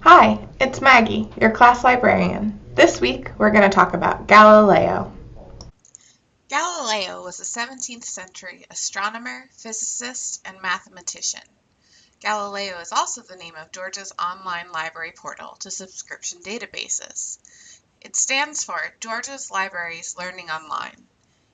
Hi, it's Maggie, your class librarian. This week we're going to talk about Galileo. Galileo was a 17th century astronomer, physicist, and mathematician. Galileo is also the name of Georgia's online library portal to subscription databases. It stands for Georgia's Libraries Learning Online.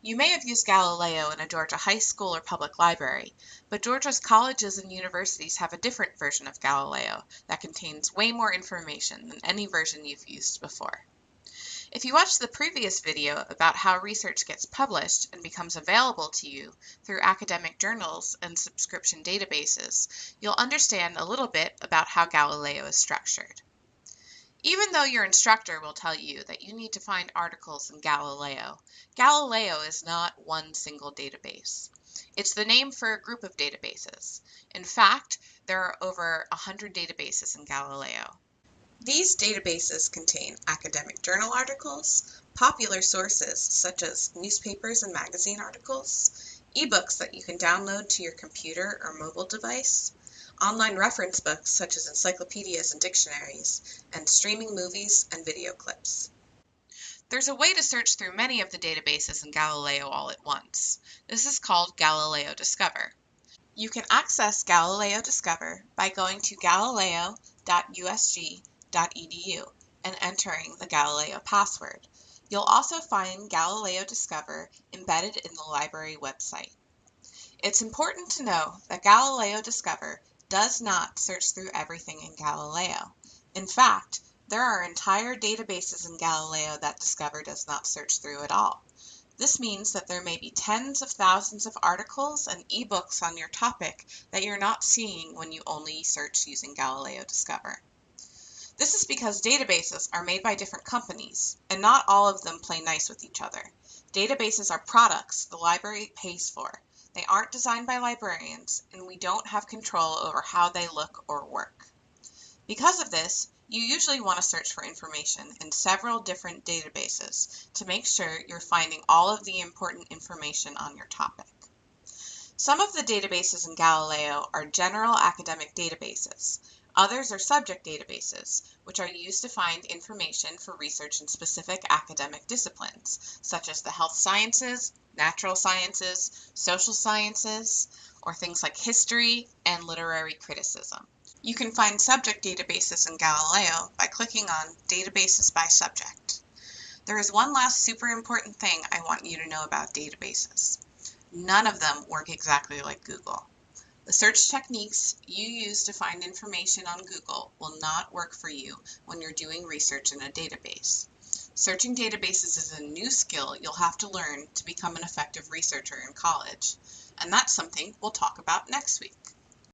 You may have used Galileo in a Georgia high school or public library, but Georgia's colleges and universities have a different version of Galileo that contains way more information than any version you've used before. If you watched the previous video about how research gets published and becomes available to you through academic journals and subscription databases, you'll understand a little bit about how Galileo is structured. Even though your instructor will tell you that you need to find articles in Galileo, Galileo is not one single database. It's the name for a group of databases. In fact, there are over 100 databases in Galileo. These databases contain academic journal articles, popular sources such as newspapers and magazine articles, ebooks that you can download to your computer or mobile device, online reference books such as encyclopedias and dictionaries, and streaming movies and video clips. There's a way to search through many of the databases in Galileo all at once. This is called Galileo Discover. You can access Galileo Discover by going to galileo.usg.edu and entering the Galileo password. You'll also find Galileo Discover embedded in the library website. It's important to know that Galileo Discover does not search through everything in Galileo. In fact, there are entire databases in Galileo that Discover does not search through at all. This means that there may be tens of thousands of articles and ebooks on your topic that you're not seeing when you only search using Galileo Discover. This is because databases are made by different companies, and not all of them play nice with each other. Databases are products the library pays for. They aren't designed by librarians, and we don't have control over how they look or work. Because of this, you usually want to search for information in several different databases to make sure you're finding all of the important information on your topic. Some of the databases in Galileo are general academic databases. Others are subject databases, which are used to find information for research in specific academic disciplines, such as the health sciences, natural sciences, social sciences, or things like history and literary criticism. You can find subject databases in Galileo by clicking on Databases by Subject. There is one last super important thing I want you to know about databases. None of them work exactly like Google. The search techniques you use to find information on Google will not work for you when you're doing research in a database. Searching databases is a new skill you'll have to learn to become an effective researcher in college, and that's something we'll talk about next week.